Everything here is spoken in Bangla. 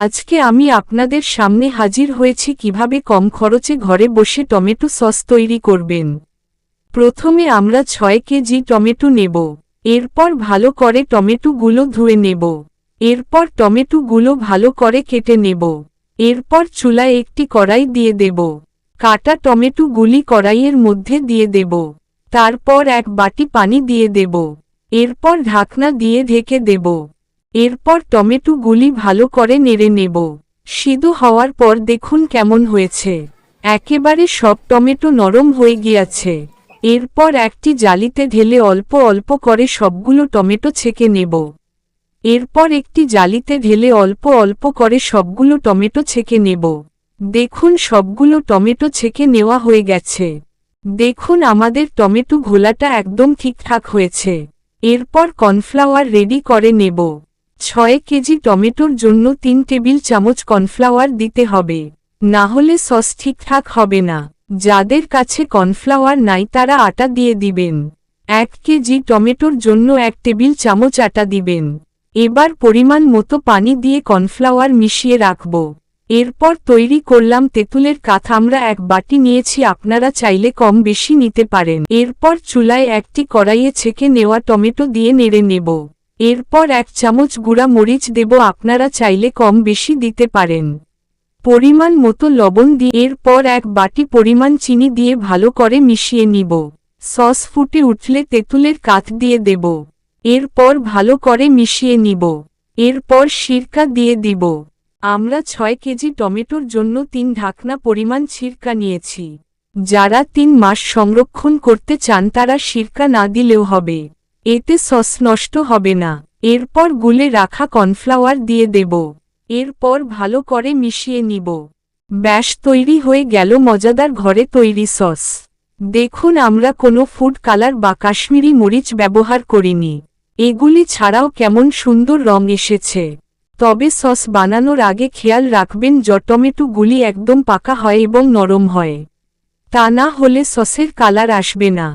আজকে আমি আপনাদের সামনে হাজির হয়েছি কিভাবে কম খরচে ঘরে বসে টমেটো সস তৈরি করবেন। প্রথমে আমরা 6 কেজি টমেটো নেব। এরপর ভালো করে টমেটোগুলো ধুয়ে নেব। এরপর টমেটোগুলো ভালো করে কেটে নেব। এরপর চুলায় একটি কড়াই দিয়ে দেব। কাটা টমেটোগুলি কড়াইয়ের মধ্যে দিয়ে দেব। তারপর এক বাটি পানি দিয়ে দেব। এরপর ঢাকনা দিয়ে ঢেকে দেব। এরপর টমেটোগুলি ভালো করে নেড়ে নেব। সিদ্ধ হওয়ার পর দেখুন কেমন হয়েছে। একেবারে সব টমেটো নরম হয়ে গিয়েছে। এরপর একটি জালিতে ঢেলে অল্প অল্প করে সবগুলো টমেটো ছেঁকে নেব। এরপর একটি জালিতে ঢেলে অল্প অল্প করে সবগুলো টমেটো ছেঁকে নেব। দেখুন সবগুলো টমেটো ছেঁকে নেওয়া হয়ে গেছে। দেখুন আমাদের টমেটো ঘোলাটা একদম ঠিকঠাক হয়েছে। এরপর কর্নফ্লাওয়ার রেডি করে নেব। 6 কেজি টমেটোর জন্য 3 টেবিল চামচ কর্নফ্লাওয়ার দিতে হবে, না হলে সস ঠিকঠাক হবে না। যাদের কাছে কর্নফ্লাওয়ার নাই তারা আটা দিয়ে দিবেন। 1 কেজি টমেটোর জন্য 1 টেবিল চামচ আটা দিবেন। এবার পরিমাণ মতো পানি দিয়ে কর্নফ্লাওয়ার মিশিয়ে রাখব। এরপর তৈরি করলাম তেঁতুলের কাঠ। আমরা 1 বাটি নিয়েছি, আপনারা চাইলে কম বেশি নিতে পারেন। এরপর চুলায় একটি কড়াইয়ে ছেঁকে নেওয়া টমেটো দিয়ে নেড়ে নেব। এরপর 1 চামচ গুঁড়া মরিচ দেব, আপনারা চাইলে কম বেশি দিতে পারেন। পরিমাণ মতো লবণ দিয়ে এরপর 1 বাটি পরিমাণ চিনি দিয়ে ভালো করে মিশিয়ে নিব। সস ফুটে উঠলে তেঁতুলের কাঠ দিয়ে দেব। এরপর ভালো করে মিশিয়ে নিব। এরপর সিরকা দিয়ে দিব। আমরা 6 কেজি টমেটোর জন্য 3 ঢাকনা পরিমাণ সিরকা নিয়েছি। যারা 3 মাস সংরক্ষণ করতে চান তারা সিরকা না দিলেও হবে, এতে সস নষ্ট হবে না। এরপর গুলে রাখা কর্নফ্লাওয়ার দিয়ে দেব। এরপর ভালো করে মিশিয়ে নিব। ব্যাস তৈরি হয়ে গেল মজাদার ঘরে তৈরি সস। দেখুন আমরা কোনো ফুড কালার বা কাশ্মীরি মরিচ ব্যবহার করিনি। এগুলি ছাড়াও কেমন সুন্দর রং এসেছে। তবে সস বানানোর আগে খেয়াল রাখবেন টমেটোগুলি একদম পাকা হয় এবং নরম হয়, তা না হলে সসের কালার আসবে না।